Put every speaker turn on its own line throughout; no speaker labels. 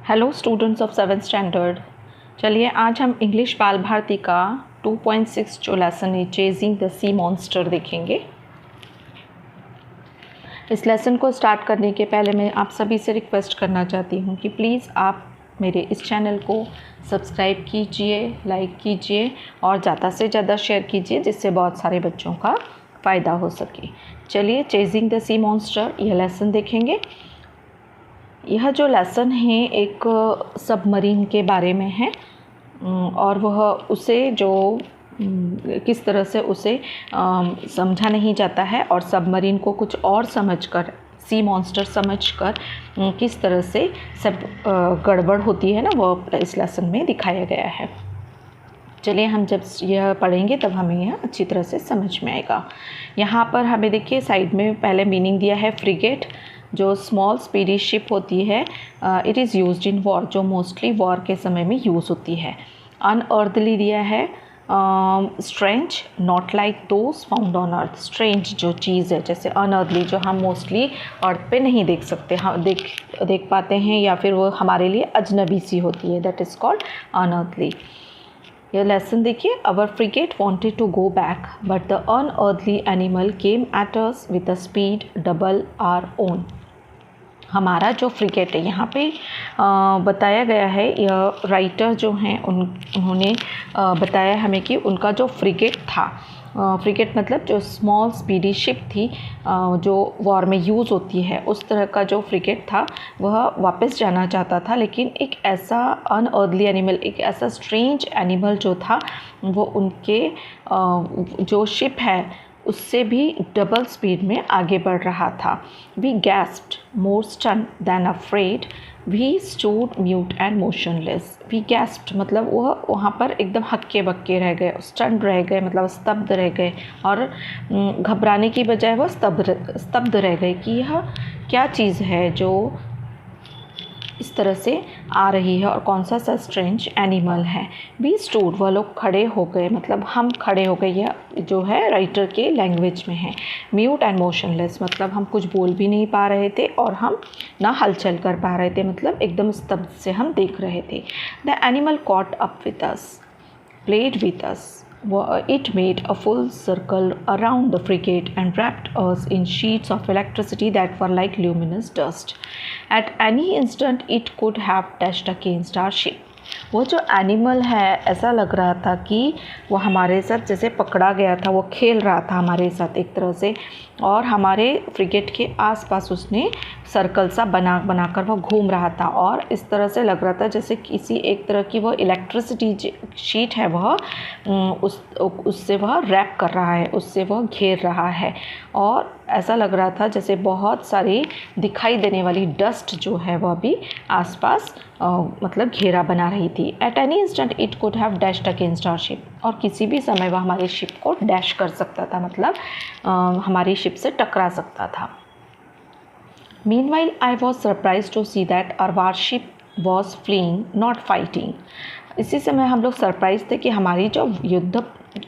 Hello students of 7th standard. चलिए आज हम इंग्लिश बाल भारती का 2.6 जो लेसन है चेजिंग द सी मॉन्स्टर देखेंगे। इस लेसन को स्टार्ट करने के पहले मैं आप सभी से रिक्वेस्ट करना चाहती हूँ कि प्लीज़ आप मेरे इस चैनल को सब्सक्राइब कीजिए, लाइक कीजिए और ज़्यादा से ज़्यादा शेयर कीजिए जिससे बहुत सारे बच्चों का फ़ायदा हो सके। चलिए चेजिंग द सी मॉन्स्टर यह लेसन देखेंगे। यह जो लेसन है एक सबमरीन के बारे में है और वह उसे जो किस तरह से उसे समझा नहीं जाता है और सबमरीन को कुछ और समझकर सी मॉन्स्टर समझकर किस तरह से सब गड़बड़ होती है ना, वो इस लेसन में दिखाया गया है। चलिए हम जब यह पढ़ेंगे तब हमें यह अच्छी तरह से समझ में आएगा। यहाँ पर हमें देखिए साइड में पहले मीनिंग दिया है फ्रिगेट, जो स्मॉल स्पीडी शिप होती है। It is used in war, जो मोस्टली वॉर के समय में यूज़ होती है। अनअर्थली दिया है। Strange, not like those found on earth. Strange जो चीज़ है, जैसे अनअर्थली जो हम मोस्टली अर्थ पे नहीं देख सकते, हम देख पाते हैं या फिर वो हमारे लिए अजनबी सी होती है, दैट इज़ कॉल्ड अनअर्थली। यह लेसन देखिए। Our frigate wanted to go back but the unearthly animal came at us with a speed double our own. हमारा जो फ्रिगेट है यहाँ पे बताया गया है, यह राइटर जो हैं उन्होंने बताया हमें कि उनका जो फ्रिगेट था, फ्रिगेट मतलब जो स्मॉल स्पीडी शिप थी जो वॉर में यूज़ होती है, उस तरह का जो फ्रिगेट था वह वापस जाना चाहता था, लेकिन एक ऐसा अनअर्थली एनिमल, एक ऐसा स्ट्रेंज एनिमल जो था वो उनके जो शिप है उससे भी डबल स्पीड में आगे बढ़ रहा था। We gasped, more stunned than afraid, we stood mute and motionless. We gasped मतलब वह वहाँ पर एकदम हक्के बक्के रह गए, स्टन रह गए मतलब स्तब्ध रह गए, और घबराने की बजाय वह स्तब्ध रह गए कि यह क्या चीज़ है जो इस तरह से आ रही है और कौन सा स्ट्रेंज एनिमल है। बी स्टूड, वह लोग खड़े हो गए मतलब हम खड़े हो गए, यह जो है राइटर के लैंग्वेज में है। म्यूट एंड मोशनलेस मतलब हम कुछ बोल भी नहीं पा रहे थे और हम ना हलचल कर पा रहे थे, मतलब एकदम स्तब्ध से हम देख रहे थे। The animal caught up with us, played with us. It made a full circle around the frigate and wrapped us in sheets of electricity that were like luminous dust. At any instant, it could have dashed against our ship. वो जो animal है ऐसा लग रहा था कि वो हमारे साथ जैसे पकड़ा गया था, वो खेल रहा था हमारे साथ एक तरह से, और हमारे फ्रिगेट के आसपास उसने सर्कल सा बनाकर वो घूम रहा था और इस तरह से लग रहा था जैसे किसी एक तरह की वो इलेक्ट्रिसिटी शीट है, वह उससे वह रैप कर रहा है, उससे वह घेर रहा है, और ऐसा लग रहा था जैसे बहुत सारी दिखाई देने वाली डस्ट जो है वह भी आसपास मतलब घेरा बना रही थी। At any instant it could have dashed against our ship, और किसी भी समय वह हमारी शिप को डैश कर सकता था, मतलब हमारी शिप से टकरा सकता था। Meanwhile I was surprise to see that our warship was fleeing not fighting. इसी समय हम लोग सरप्राइज थे कि हमारी जो युद्ध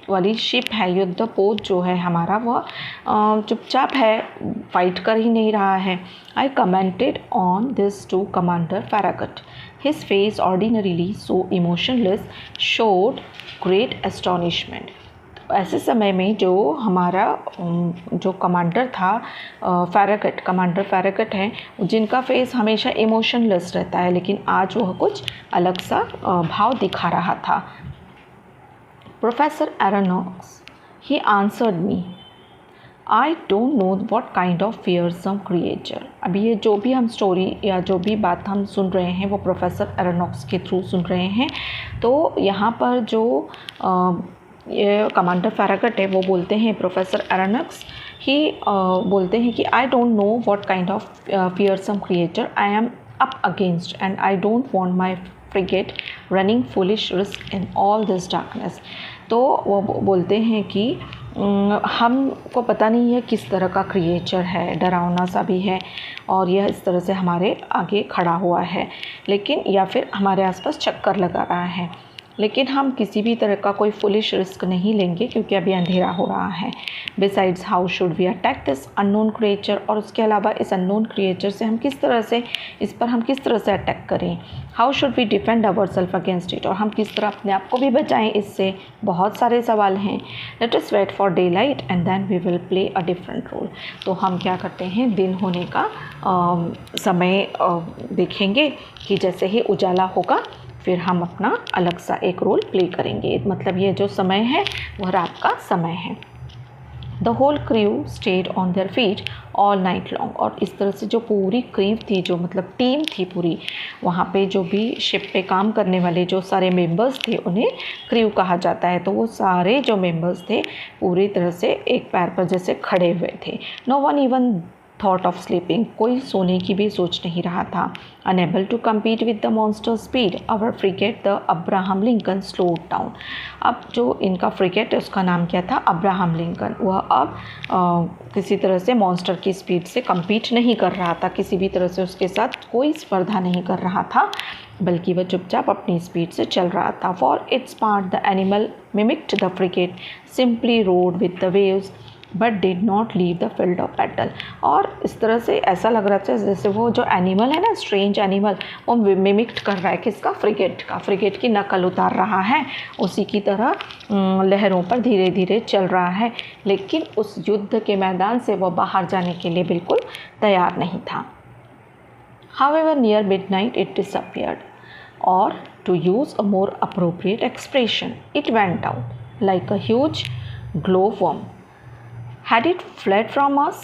वाली शिप है, युद्ध पोत जो है हमारा, वह चुपचाप है, फाइट कर ही नहीं रहा है। I commented on this to commander Farragut. His face ordinarily so emotionless showed great astonishment. ऐसे समय में जो हमारा जो कमांडर था कमांडर फैरागट है, जिनका फेस हमेशा इमोशनलेस रहता है, लेकिन आज वह कुछ अलग सा भाव दिखा रहा था। Professor Aronnax, he answered me, I don't know what kind of fearsome creature. अभी ये जो भी हम स्टोरी या जो भी बात हम सुन रहे हैं वो प्रोफेसर एरोनॉक्स के थ्रू सुन रहे हैं। तो यहाँ पर जो ये कमांडर फैरागट है वो बोलते हैं, प्रोफेसर एरोनॉक्स ही बोलते हैं कि आई don't know what kind of fearsome creature I am up against and I don't want my frigate running foolish risk in all this darkness. तो वो बोलते हैं कि हमको पता नहीं है किस तरह का क्रिएचर है, डरावना सा भी है और यह इस तरह से हमारे आगे खड़ा हुआ है, लेकिन या फिर हमारे आसपास चक्कर लगा रहा है। लेकिन हम किसी भी तरह का कोई फुलिश रिस्क नहीं लेंगे क्योंकि अभी अंधेरा हो रहा है। Besides how should we attack this unknown creature, और उसके अलावा इस अननोन क्रिएचर से हम किस तरह से अटैक करें। How should we defend our self against it, और हम किस तरह अपने आप को भी बचाएं इससे। बहुत सारे सवाल हैं। Let us wait for daylight and then we will play a different role. तो हम क्या करते हैं, दिन होने का समय देखेंगे कि जैसे ही उजाला होगा फिर हम अपना अलग सा एक रोल प्ले करेंगे। मतलब ये जो समय है वह रात का समय है। The whole crew stayed on their feet all night long, और इस तरह से जो पूरी क्रू थी, जो मतलब टीम थी पूरी, वहाँ पे जो भी शिप पे काम करने वाले जो सारे मेंबर्स थे उन्हें क्रू कहा जाता है। तो वो सारे जो मेंबर्स थे पूरी तरह से एक पैर पर जैसे खड़े हुए थे। No one even thought of sleeping, कोई सोने की भी सोच नहीं रहा था। Unable to compete with the monster speed our frigate the Abraham Lincoln slowed down. अब जो इनका फ्रिगेट है उसका नाम क्या था, अब्राहम लिंकन। वह अब किसी तरह से मॉन्स्टर की स्पीड से कम्पीट नहीं कर रहा था, किसी भी तरह से उसके साथ कोई स्पर्धा नहीं कर रहा था, बल्कि वह चुपचाप अपनी स्पीड से चल रहा था। For its part the animal mimicked the frigate, simply road with the waves but did not leave the field of battle. और इस तरह से ऐसा लग रहा था जैसे वो जो एनिमल है ना, स्ट्रेंज एनिमल, वो मिमिक्ट कर रहा है किसका, फ्रिगेट का, फ्रिगेट की नकल उतार रहा है, उसी की तरह लहरों पर धीरे धीरे चल रहा है। लेकिन उस युद्ध के मैदान से वो बाहर जाने के लिए बिल्कुल तैयार नहीं था। However, near midnight it disappeared, or to use a more appropriate expression, it went out like a huge glowworm. Had it fled from us?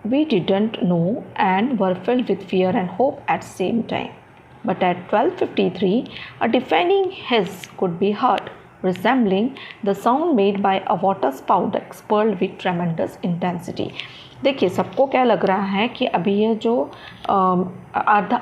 We didn't know and were filled with fear and hope at the same time. But at 12:53, a deafening hiss could be heard, resembling the sound made by a water spout expelled with tremendous intensity. देखिए, सबको क्या लग रहा है कि अभी ये जो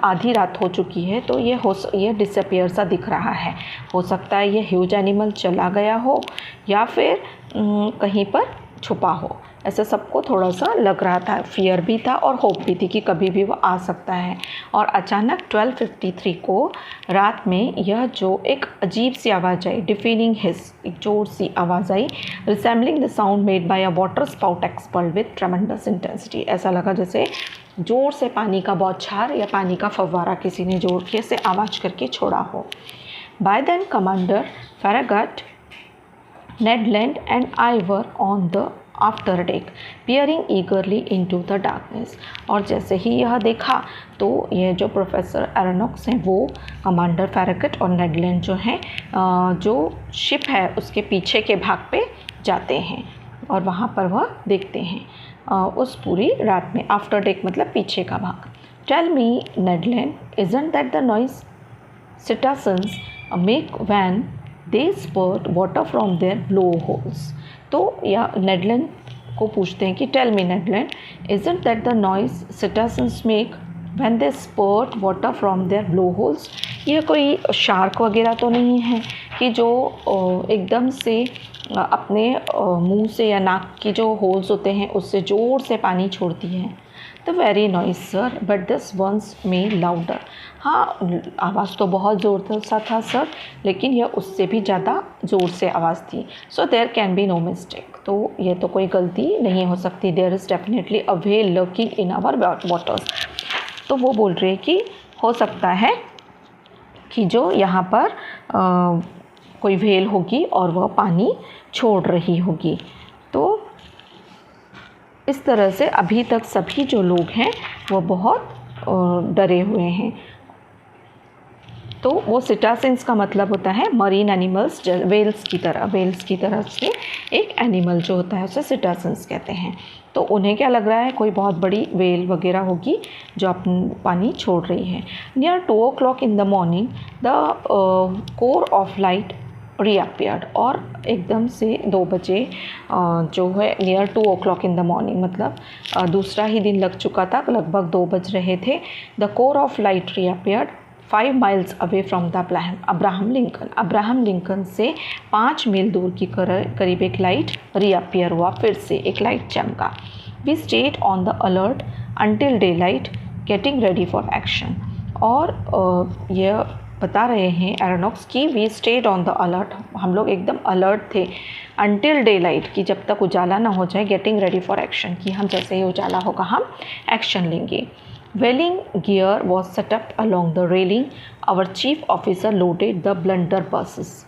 आधी रात हो चुकी है, तो ये डिसअपियर सा दिख रहा है। हो सकता है ये ह्यूज एनिमल चला गया हो या फिर कहीं पर छुपा हो, ऐसा सबको थोड़ा सा लग रहा था। फियर भी था और होप भी थी कि कभी भी वो आ सकता है। और अचानक 12:53 को रात में यह जो एक अजीब सी आवाज़ आई, डिफेनिंग हिस, एक जोर सी आवाज़ आई, resembling the sound made by a waterspout expelled with tremendous intensity. ऐसा लगा जैसे ज़ोर से पानी का बौछार या पानी का फव्वारा किसी ने जोर के से आवाज़ करके छोड़ा हो। By then commander Farragut, Ned Land and I were on the after deck peering eagerly into the darkness। और जैसे ही यह देखा तो ये जो प्रोफेसर एरोनॉक्स हैं वो कमांडर फैरागट और नेड लैंड जो हैं जो शिप है उसके पीछे के भाग पे जाते हैं और वहाँ पर वह देखते हैं उस पूरी रात में। आफ्टर डेक मतलब पीछे का भाग। Tell me Ned Land, isn't that the noise citizens make when they spurt water from their blowholes? तो या नेडलैंड को पूछते हैं कि tell me Ned Land, isn't that the noise citizens make when they spurt water from their blowholes? यह कोई shark वगैरह तो नहीं है कि जो एकदम से अपने मुंह से या नाक की जो होल्स होते हैं उससे ज़ोर से पानी छोड़ती हैं। The very noise sir, but this once may louder. हाँ, आवाज़ तो बहुत ज़ोर सा था सर, लेकिन यह उससे भी ज़्यादा ज़ोर से आवाज़ थी। So there can be no mistake, तो यह तो कोई गलती नहीं हो सकती। There is definitely a whale lurking in our waters. तो वो बोल रहे हैं कि हो सकता है कि जो यहाँ पर कोई व्हेल होगी और वह पानी छोड़ रही होगी। तो इस तरह से अभी तक सभी जो लोग हैं वो बहुत डरे हुए हैं। तो वो सिटासेंस का मतलब होता है मरीन एनिमल्स, वेल्स की तरह से एक एनिमल जो होता है उसे सिटासेंस कहते हैं। तो उन्हें क्या लग रहा है, कोई बहुत बड़ी वेल वगैरह होगी जो अपना पानी छोड़ रही है। Near 2 o'clock in the morning the core of light reappeared, और एकदम से 2 बजे जो है near 2 o'clock in the morning मतलब दूसरा ही दिन लग चुका था, लगभग 2 बज रहे थे। The core of light reappeared 5 miles away from the Abraham Lincoln. Abraham Lincoln से 5 मील दूर की करीब एक लाइट रीअपियर हुआ, फिर से एक लाइट चमका। We stayed on the alert until daylight getting ready for action. और यह बता रहे हैं एरोनॉक्स की we stayed on the alert, हम लोग एकदम अलर्ट थे अनटिल डे लाइट, कि जब तक उजाला ना हो जाए, गेटिंग रेडी फॉर एक्शन, कि हम जैसे ही उजाला होगा हम एक्शन लेंगे। Whaling gear was set up along the railing, our chief officer loaded the blunderbusses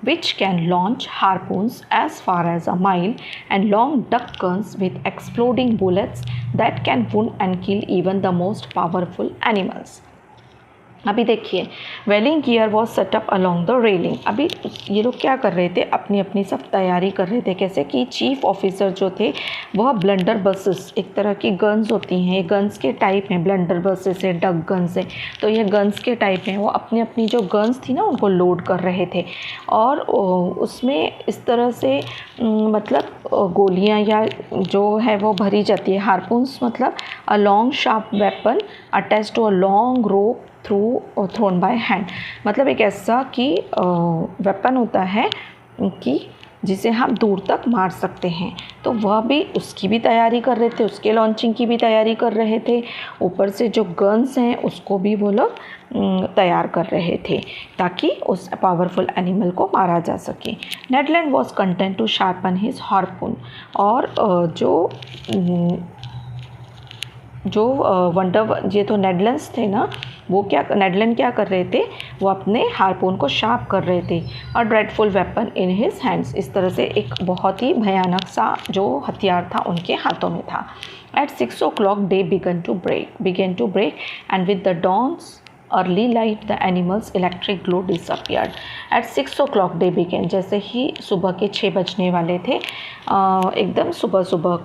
which can launch harpoons as far as a mile and long duck guns with exploding bullets that can wound and kill even the most powerful animals। अभी देखिए whaling gear was set up along the railing. अभी ये लोग क्या कर रहे थे, अपनी अपनी सब तैयारी कर रहे थे। कैसे कि चीफ ऑफिसर जो थे वह ब्लंडर बसेस, एक तरह की गन्स होती हैं, ये गन्स के टाइप हैं, ब्लंडर बसेस है, डक गन्स है, तो ये गन्स के टाइप हैं। वो अपनी अपनी जो गन्स थी ना उनको लोड कर रहे थे और उसमें इस तरह से मतलब गोलियां या जो है वो भरी जाती है। हार्पून्स मतलब a long sharp weapon attach to a long rope thrown by hand, मतलब एक ऐसा कि वेपन होता है कि जिसे हम दूर तक मार सकते हैं। तो वह भी उसकी भी तैयारी कर रहे थे, उसके लॉन्चिंग की भी तैयारी कर रहे थे। ऊपर से जो गन्स हैं उसको भी वो लोग तैयार कर रहे थे ताकि उस पावरफुल एनिमल को मारा जा सके। Ned Land was content to sharpen his harpoon, और जो वंडर ये तो नेडलैंड्स थे ना, वो क्या नेडलैंड क्या कर रहे थे, वो अपने हार्पून को शार्प कर रहे थे। और dreadful weapon in his hands, इस तरह से एक बहुत ही भयानक सा जो हथियार था उनके हाथों में था। At 6 o'clock day began to break and with the dawn's early light the animals electric glow disappeared। at 6 o'clock day began, जैसे ही सुबह के 6 बजने वाले थे, एकदम सुबह सुबह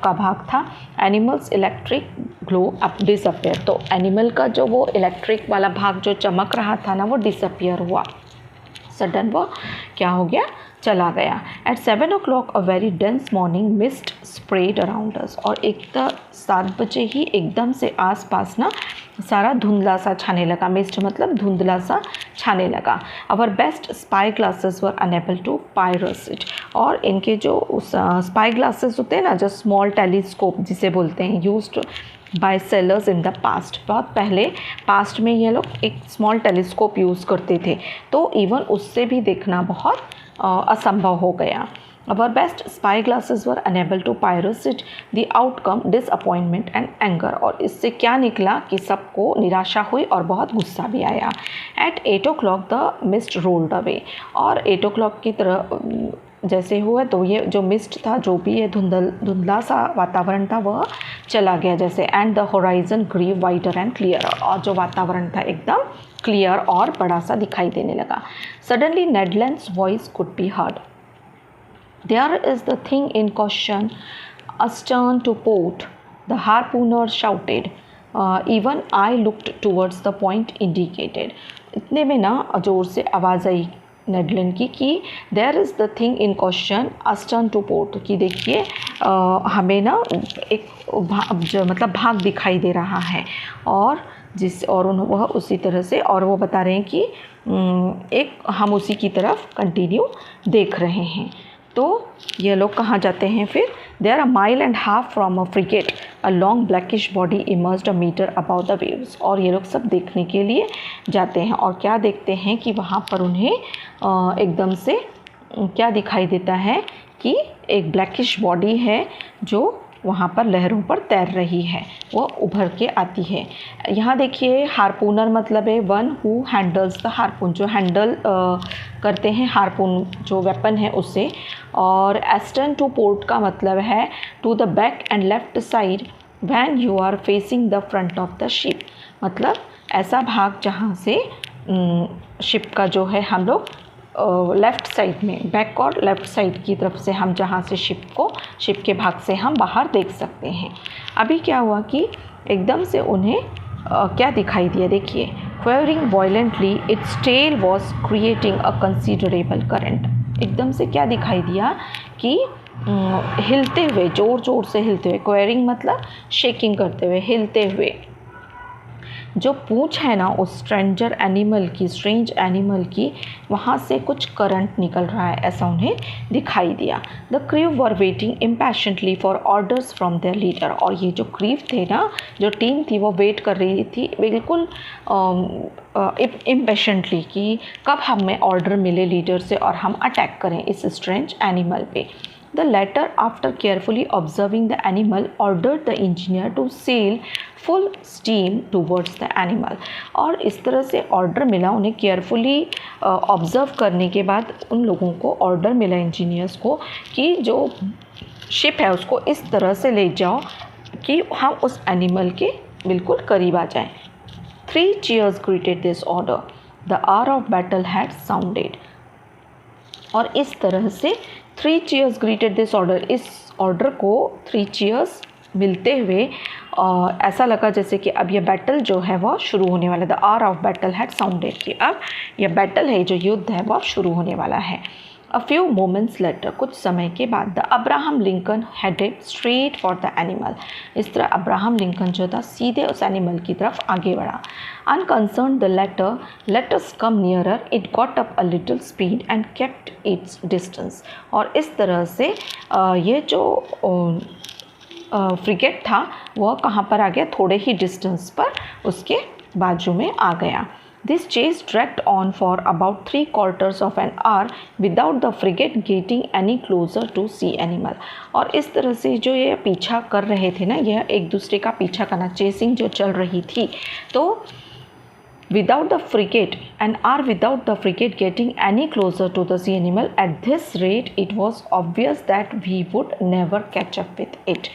का भाग था। Animals electric glow up disappear, तो एनिमल का जो वो इलेक्ट्रिक वाला भाग जो चमक रहा था ना वो डिसअपियर हुआ, सडन वो क्या हो गया, चला गया। At 7 o'clock a very dense morning mist spread around us, और 7 बजे ही एकदम से आसपास ना सारा धुंधला सा छाने लगा। मिस्ट मतलब धुंधला सा छाने लगा। Our best spyglasses were unable to pierce it, और इनके जो स्पाई ग्लासेस होते हैं ना, जो स्मॉल टेलीस्कोप जिसे बोलते हैं, used by sellers in the past, बहुत पहले पास्ट में ये लोग एक स्मॉल टेलीस्कोप यूज़ करते थे, तो इवन उससे भी देखना बहुत असंभव हो गया। Our best spy glasses were unable to pierce it, the outcome disappointment and anger, और इससे क्या निकला कि सबको निराशा हुई और बहुत गुस्सा भी आया। At 8 o'clock the mist rolled away, और 8 o'clock की तरह जैसे हुआ तो ये जो मिस्ट था, जो भी ये धुंधला सा वातावरण था वह चला गया जैसे। And the horizon grew wider and clear, और जो वातावरण था एकदम क्लियर और बड़ा सा दिखाई देने लगा। Suddenly Ned Land's voice could be heard, There is the thing in caution, astern to port, the harpooner shouted. Even I looked towards the point indicated. इतने में ना जोर से आवाज़ आई नेडलैंड की कि there is the thing in question astern to port, कि देखिए हमें ना एक मतलब भाग दिखाई दे रहा है, और वह उसी तरह से, और वो बता रहे हैं कि हम उसी की तरफ कंटिन्यू देख रहे हैं। तो ये लोग कहाँ जाते हैं फिर, they are a mile and half from a frigate, a long blackish body immersed a metre about the waves, और ये लोग सब देखने के लिए जाते हैं। और क्या देखते हैं कि वहाँ पर उन्हें एकदम से क्या दिखाई देता है कि एक ब्लैकिश बॉडी है जो वहाँ पर लहरों पर तैर रही है, वो उभर के आती है। यहाँ देखिए हार्पूनर मतलब है one who handles the harpoon, जो हैंडल करते हैं हार्पून जो वेपन है उसे। और एस्टर्न टू पोर्ट का मतलब है to the back and left side when you are facing the front of the ship, मतलब ऐसा भाग जहाँ से शिप का जो है हम लोग लेफ़्ट साइड में, बैक और लेफ़्ट साइड की तरफ से हम जहाँ से शिप के भाग से हम बाहर देख सकते हैं। अभी क्या हुआ कि एकदम से उन्हें क्या दिखाई दिया, देखिए quivering violently its tail was creating a considerable current. एकदम से क्या दिखाई दिया कि हिलते हुए, ज़ोर ज़ोर से हिलते हुए, क्वेरिंग मतलब शेकिंग करते हुए, हिलते हुए। जो पूंछ है ना उस स्ट्रेंज एनिमल की, वहाँ से कुछ करंट निकल रहा है, ऐसा उन्हें दिखाई दिया। The crew were waiting impatiently for orders from their leader. और ये जो क्रू थे ना, जो टीम थी, वो वेट कर रही थी बिल्कुल इम्पेशेंटली कि कब हमें ऑर्डर मिले लीडर से और हम अटैक करें इस स्ट्रेंज एनिमल पे। The latter, after carefully observing the animal, ordered the engineer to sail full steam towards the animal। और इस तरह से ऑर्डर मिला उन्हें, केयरफुली ऑब्ज़र्व करने के बाद उन लोगों को ऑर्डर मिला, इंजीनियर्स को, कि जो शिप है उसको इस तरह से ले जाओ कि हम उस एनिमल के बिल्कुल करीब आ जाएं। 3 cheers greeted this order. The hour of battle had sounded। और इस तरह से 3 cheers greeted this order, इस ऑर्डर को 3 cheers मिलते हुए ऐसा लगा जैसे कि अब यह बैटल जो है वह शुरू होने वाला है। The hour of battle had sounded, कि अब यह बैटल है, जो युद्ध है, वह शुरू होने वाला है। अ फ्यू मोमेंट्स लेटर, कुछ समय के बाद, the Abraham Lincoln headed straight for the animal. इस तरह अब्राहम लिंकन जो था सीधे उस एनिमल की तरफ आगे बढ़ा। Unconcern the latter, let us come nearer, it got up a little speed and kept its distance. और इस तरह से ये जो फ्रिगेट था वह कहाँ पर आ गया, थोड़े ही डिस्टेंस पर उसके बाजू में आ गया। This chase dragged on for about 3/4 of an hour without the frigate getting any closer to sea animal। और इस तरह से जो ये पीछा कर रहे थे ना, यह एक दूसरे का पीछा करना, चेसिंग जो चल रही थी, तो without the frigate, an hour without the frigate getting any closer to the sea animal, at this rate it was obvious that we would never catch up with it।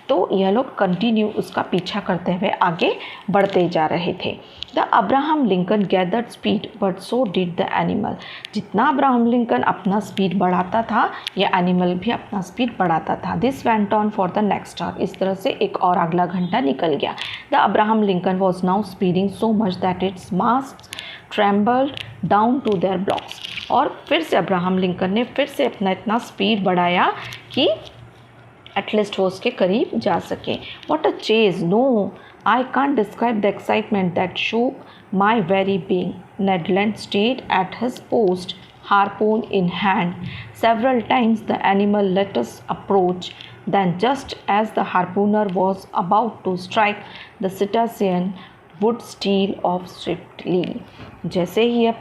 तो यह लोग कंटिन्यू उसका पीछा करते हुए आगे बढ़ते जा रहे थे। The Abraham Lincoln gathered speed but so did the animal. जितना अब्राहम लिंकन अपना स्पीड बढ़ाता था, यह एनिमल भी अपना स्पीड बढ़ाता था। This went on for the next hour. इस तरह से एक और अगला घंटा निकल गया। The Abraham Lincoln was now speeding so much that its masts trembled down to their blocks. और फिर से अब्राहम लिंकन ने फिर से अपना इतना स्पीड बढ़ाया कि एटलीस्ट वो उसके करीब जा सके। What a chase, no I can't describe the excitement that shook my very being। Ned Land stayed at his post, harpoon in hand. Several times the animal let us approach. Then, just as the harpooner was about to strike, the cetacean would steal off swiftly। जैसे ही यह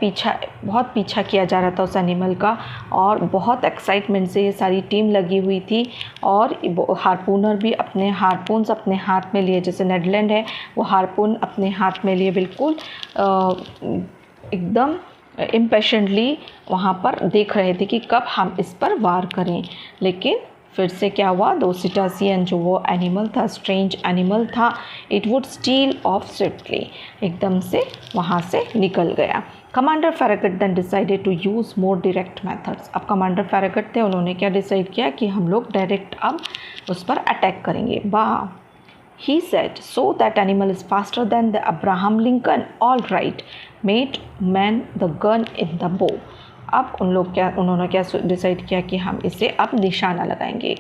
बहुत पीछा किया जा रहा था उस animal का, और बहुत एक्साइटमेंट से ये सारी टीम लगी हुई थी, और हारपूनर भी अपने हारपून्स अपने हाथ में लिए, जैसे नेडलैंड है वो हारपून अपने हाथ में लिए बिल्कुल एकदम इम्पेशेंटली वहाँ पर देख रहे थे कि कब हम इस पर वार करें। लेकिन फिर से क्या हुआ, दो सिटासियन जो वो एनिमल था, स्ट्रेंज एनिमल था, it would steal off swiftly, एकदम से वहाँ से निकल गया। Commander Farragut then decided to use more direct methods. अब कमांडर फैरागट थे, उन्होंने क्या डिसाइड किया कि हम लोग डायरेक्ट अब उस पर अटैक करेंगे। वाह, he said, so that animal is faster than the Abraham Lincoln, all right, mate, man the gun in the bow। अब उन्होंने क्या डिसाइड किया कि हम इसे अब निशाना लगाएंगे।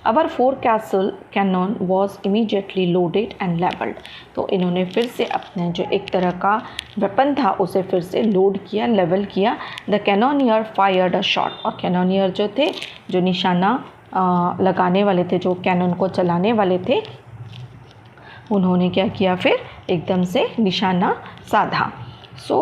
Our 4 castle cannon was immediately loaded and levelled. तो इन्होंने फिर से अपने जो एक तरह का वेपन था उसे फिर से लोड किया, लेवल किया। The cannoneer fired a shot. और कैनोनियर जो थे, जो निशाना लगाने वाले थे, जो कैनन को चलाने वाले थे, उन्होंने क्या किया, फिर एकदम से निशाना साधा। सो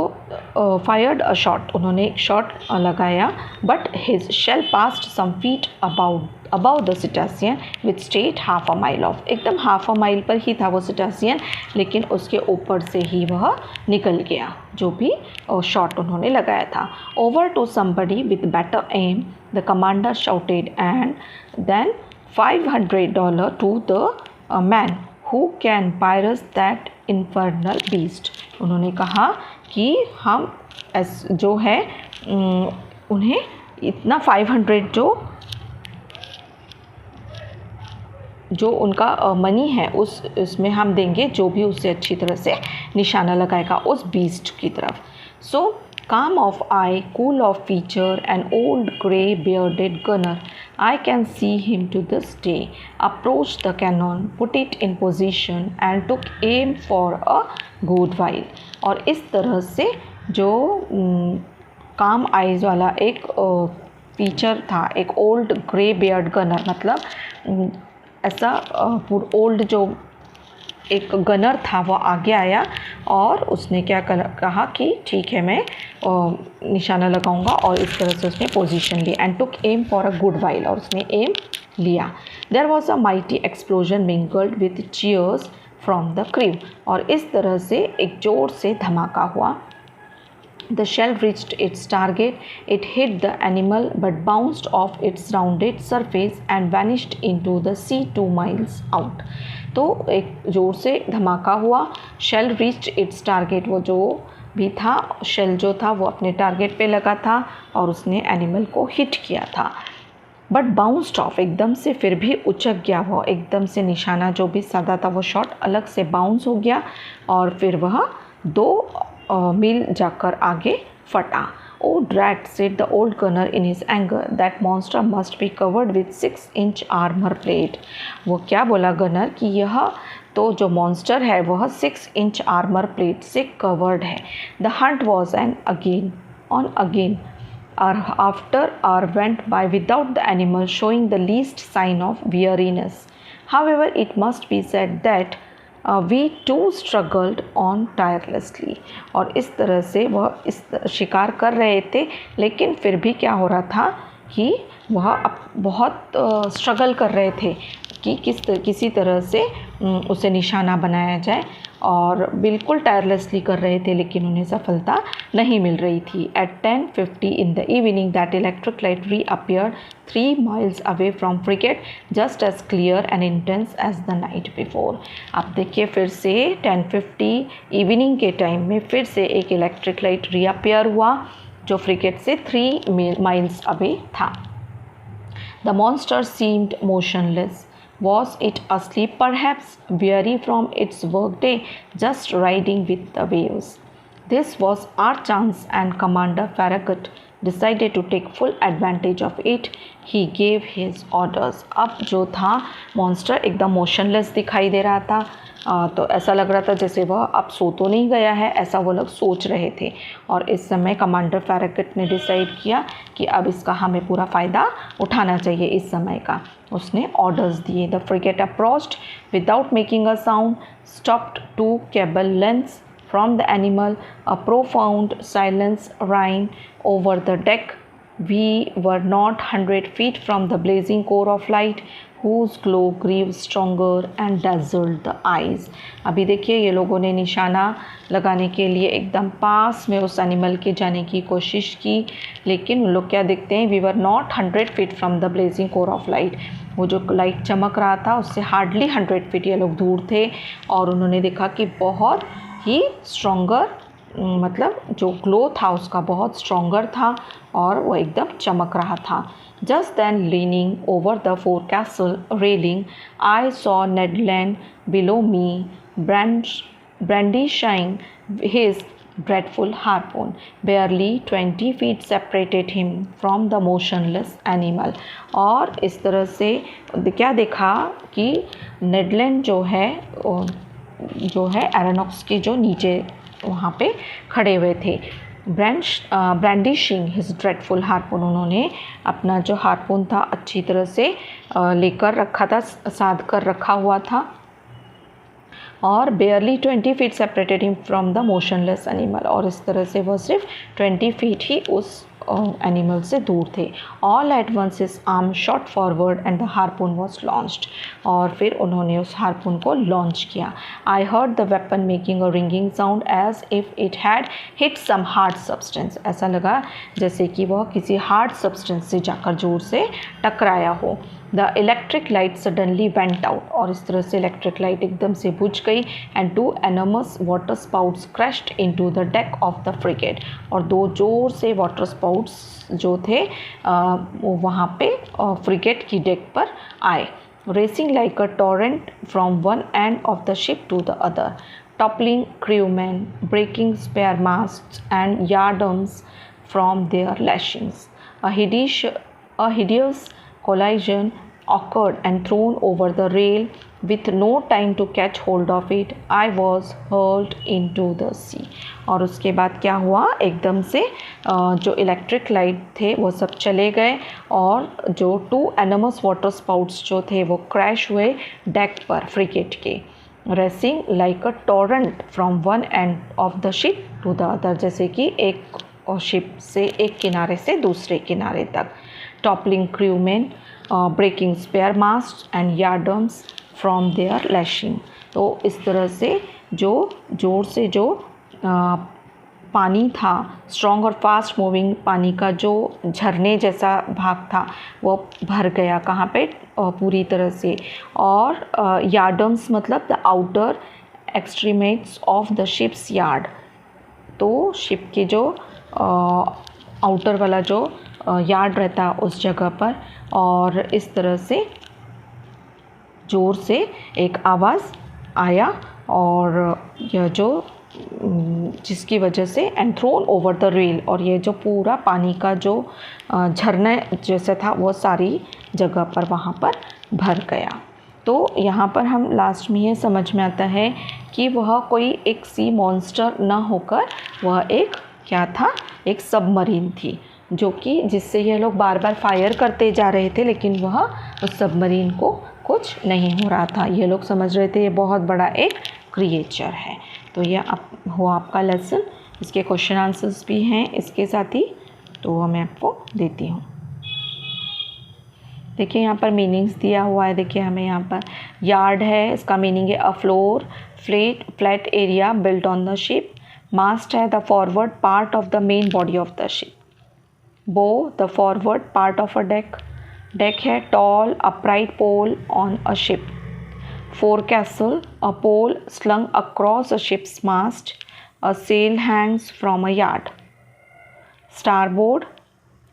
फायर्ड अ शॉट, उन्होंने एक शॉट लगाया, but his shell passed some feet above the cetacean which stayed half a mile off. एकदम हाफ अ माइल पर ही था वो सिटासियन, लेकिन उसके ऊपर से ही वह निकल गया जो भी शॉट उन्होंने लगाया था। Over to somebody with better aim the commander shouted, and then $500 to the man who can pierce that infernal beast. उन्होंने कहा कि हम जो है उन्हें इतना 500 जो उनका मनी है उसमें हम देंगे, जो भी उससे अच्छी तरह से निशाना लगाएगा उस बीस्ट की तरफ। सो calm of eye, cool of feature, an old grey-bearded gunner. I can see him to this day. Approached the cannon, put it in position, and took aim for a good while. और इस तरह से जो काम eyes वाला एक feature था, एक ओल्ड ग्रे बियर्ड गनर, मतलब ऐसा ओल्ड जो एक गनर था वो आगे आया और उसने क्या कहा कि ठीक है मैं निशाना लगाऊंगा, और इस तरह से उसने पोजीशन ली and took aim for a good while, और उसने एम लिया. There was a mighty explosion mingled with cheers from the crew, और इस तरह से एक जोर से धमाका हुआ. The shell reached its target. It hit the animal but bounced off its rounded surface and vanished into the sea 2 miles out. तो एक ज़ोर से धमाका हुआ. शेल रीच्ड इट्स टारगेट, वो जो भी था शेल जो था वो अपने टारगेट पे लगा था और उसने एनिमल को हिट किया था. बट बाउंस्ड ऑफ, एकदम से फिर भी उचक गया, वो एकदम से निशाना जो भी साधा था वो शॉट अलग से बाउंस हो गया और फिर वह 2 मील जाकर आगे फटा. Oh drat, said the old gunner in his anger, that monster must be covered with 6-inch armor plate. वो क्या बोला गनर कि यह तो जो मॉन्स्टर है वह 6 इंच आर्मर प्लेट से कवर्ड है. The hunt was on again. After hour went by without the animal showing the least sign of weariness. However, it must be said that we too struggled on tirelessly. और इस तरह से वह इस शिकार कर रहे थे, लेकिन फिर भी क्या हो रहा था कि वह बहुत स्ट्रगल कर रहे थे कि किसी तरह से उसे निशाना बनाया जाए, और बिल्कुल टायरलेसली कर रहे थे, लेकिन उन्हें सफलता नहीं मिल रही थी. At 10:50 in the evening that electric light reappeared 3 miles away from frigate, just as clear and intense as the night before. अब देखिए फिर से 10:50 इवनिंग के टाइम में फिर से एक इलेक्ट्रिक लाइट रीअपियर हुआ जो फ्रिगेट से 3 miles अवे था. The monster seemed motionless. Was it asleep perhaps, weary from its workday, just riding with the waves? This was our chance and Commander Farragut decided to take full advantage of it. He gave his orders. अब जो था monster एकदम motionless दिखाई दे रहा था, तो ऐसा लग रहा था जैसे वह अब सो तो नहीं गया है, ऐसा वो लोग सोच रहे थे. और इस समय कमांडर फैरगट ने डिसाइड किया कि अब इसका हमें पूरा फ़ायदा उठाना चाहिए इस समय का. उसने ऑर्डर्स दिए. The frigate approached without making a sound, stopped 2 cable lengths from the animal. A profound silence reigned over the deck. We were not 100 feet from the blazing core of light, whose glow grew stronger and dazzled the eyes. अभी देखिए ये लोगों ने निशाना लगाने के लिए एकदम पास में उस एनिमल के जाने की कोशिश की, लेकिन उन लोग क्या देखते हैं, we were not 100 feet from the blazing core of light. वो जो लाइट चमक रहा था उससे हार्डली 100 फीट ये लोग दूर थे, और उन्होंने देखा कि बहुत ही स्ट्रॉन्गर, मतलब जो ग्लो था उसका बहुत स्ट्रॉन्गर था और वो एकदम चमक रहा था. Just then, leaning over the forecastle railing, I saw Ned Land below me, brandishing his dreadful harpoon. Barely 20 feet separated him from the motionless animal. और इस तरह से क्या देखा कि नेडलैंड जो है एरोनॉक्स के जो नीचे वहाँ पे खड़े हुए थे. ब्रांडिशिंग हिज ड्रेडफुल हार्पून, उन्होंने अपना जो हार्पून था अच्छी तरह से लेकर रखा था, साध कर रखा हुआ था. और barely 20 feet separated him from the motionless animal, और इस तरह से वह सिर्फ 20 feet ही उस एनिमल से दूर थे. All at once his arm shot forward and the harpoon was launched. और फिर उन्होंने उस हार्पून को लॉन्च किया. I heard the weapon making a ringing sound as if it had hit some hard substance. ऐसा लगा जैसे कि वह किसी हार्ड सब्सटेंस से जाकर जोर से टकराया हो. The electric light suddenly went out, और इस तरह से इलेक्ट्रिक लाइट एकदम से बुझ गई. And 2 enormous water spouts crashed into the deck of the frigate. और 2 जोर से वाटर स्पाउट्स जो थे वो वहाँ पे फ्रिगेट की डेक पर आए. Racing like a torrent from one end of the ship to the other. toppling crewmen, breaking spare masts and yardarms from their lashings. A hideous collision occurred and thrown over the rail with no time to catch hold of it, I was hurled into the sea. और उसके बाद क्या हुआ, एकदम से जो electric light थे वो सब चले गए और जो 2 एनमस वाटर स्पाउट्स जो थे वो क्रैश हुए डेक पर फ्रिगेट के, racing like a torrent from one end of the ship to the other, जैसे कि एक शिप से एक किनारे से दूसरे किनारे तक. Toppling crewmen, breaking spare mast and yardarms from their lashing. तो इस तरह से जो जोर से जो पानी था, स्ट्रॉन्ग और फास्ट मूविंग पानी का जो झरने जैसा भाग था वो भर गया कहाँ पे, पूरी तरह से. और यार्डम्स मतलब the outer extremities of the ship's yard. तो शिप के जो आउटर वाला जो यार्ड रहता उस जगह पर, और इस तरह से ज़ोर से एक आवाज़ आया और यह जो जिसकी वजह से and thrown over the rail, और ये जो पूरा पानी का जो झरना जैसा था वो सारी जगह पर वहाँ पर भर गया. तो यहाँ पर हम लास्ट में ये समझ में आता है कि वह कोई एक सी मॉन्स्टर न होकर वह एक क्या था, एक सबमरीन थी, जो कि जिससे ये लोग बार बार फायर करते जा रहे थे लेकिन वह उस सबमरीन को कुछ नहीं हो रहा था. ये लोग समझ रहे थे ये बहुत बड़ा एक क्रिएचर है. तो यह हुआ आपका लेसन. इसके क्वेश्चन आंसर्स भी हैं इसके साथ ही, तो मैं आपको देती हूँ. देखिए यहाँ पर मीनिंग्स दिया हुआ है. देखिए हमें यहाँ पर यार्ड है, इसका मीनिंग है a floor, flat area built on the ship. Mast है the forward part of the main body of the ship. Bow the forward part of a deck. Deck है tall upright pole on a ship. Forecastle, a pole slung across a ship's mast. A sail hangs from a yard. Starboard,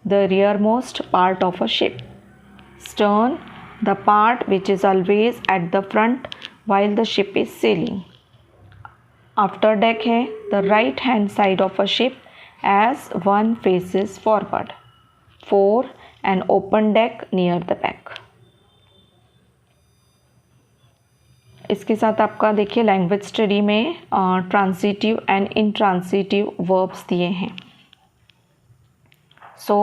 the rearmost part of a ship. Stern, the part which is always at the front while the ship is sailing. After deck है the right hand side of a ship as one faces forward. Fore, an open deck near the back. इसके साथ आपका देखिए language study में transitive and intransitive verbs दिए हैं. So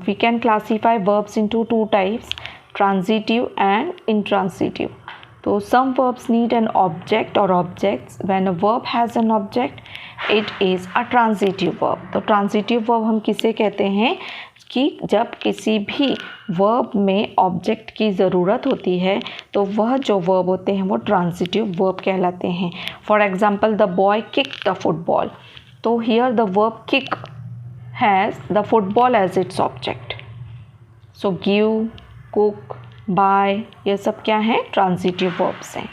we can classify verbs into 2 types, transitive and intransitive. तो some verbs need an object और objects. When a verb has an object it is a transitive verb. तो transitive verb हम किसे कहते हैं कि जब किसी भी वर्ब में ऑब्जेक्ट की ज़रूरत होती है तो वह जो वर्ब होते हैं वो ट्रांसिटिव वर्ब कहलाते हैं. For example the boy kick the football. तो here the verb kick has the football as its object. So give, cook, buy, ये सब क्या हैं, ट्रांसिटिव वर्ब्स हैं.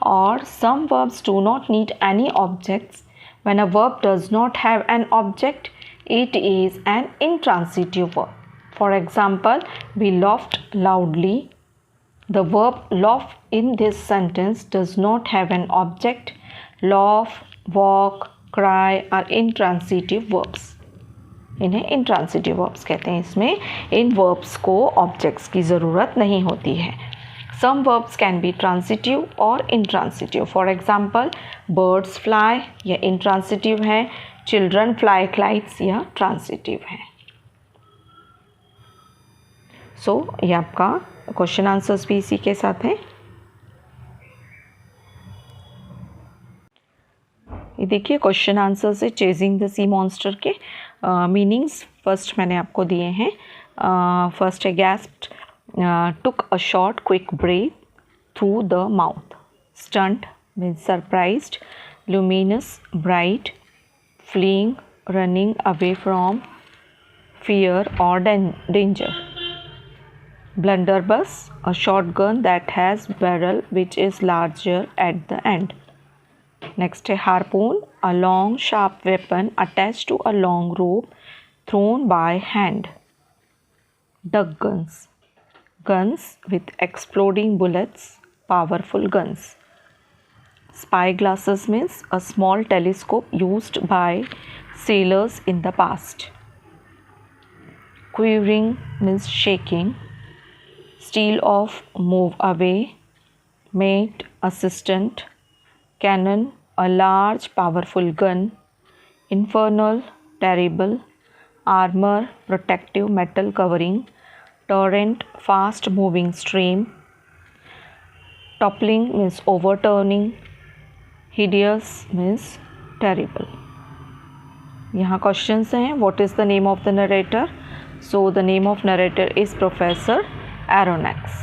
और some verbs do not need any objects. When a verb does not have an object it is an intransitive verb. For example, we laughed loudly. The verb laugh in this sentence does not have an object. Laugh, walk, cry are intransitive verbs. इन्हें intransitive verbs कहते हैं. इसमें इन verbs को objects की ज़रूरत नहीं होती है. Some verbs can be transitive or intransitive. For example, birds fly, यह intransitive है. चिल्ड्रन फ्लाई क्लाइट्स, यह ट्रांसिटिव है. सो ये आपका क्वेश्चन आंसर्स भी इसी के साथ है. ये देखिए क्वेश्चन आंसर्स है चेजिंग द सी मॉन्स्टर के मीनिंग्स. फर्स्ट मैंने आपको दिए हैं. फर्स्ट है gasped, took a short quick breath through the mouth. Stunned means surprised. Luminous bright. Fleeing, running away from fear or danger. Blunderbuss, a shotgun that has barrel which is larger at the end. Next, a harpoon, a long sharp weapon attached to a long rope thrown by hand. Duck guns, guns with exploding bullets, powerful guns. Spy glasses means a small telescope used by sailors in the past. Quivering means shaking. Steal off, move away. Mate, assistant. Cannon, a large powerful gun. Infernal, terrible. Armor, protective metal covering. Torrent, fast moving stream. Toppling means overturning. Hideous means terrible. यहाँ questions हैं. What is the name of the narrator? So the name of narrator is Professor Aronnax.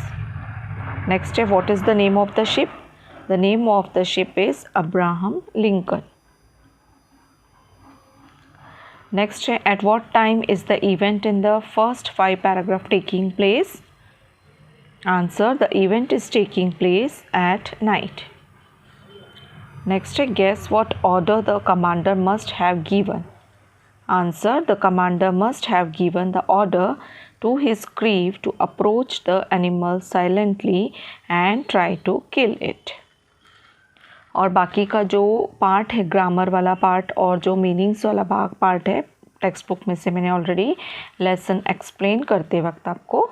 Next, what is the name of the ship? The name of the ship is Abraham Lincoln. Next, at what time is the event in the first 5 paragraph taking place? Answer: the event is taking place at night. Next, guess what order the commander must have given. Answer: the commander must have given the order to his crew to approach the animal silently and try to kill it. और बाकी का जो part है, grammar वाला part और जो meanings वाला part है, टेक्स्ट बुक में से मैंने ऑलरेडी लेसन एक्सप्लेन करते वक्त आपको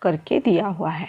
करके दिया हुआ है.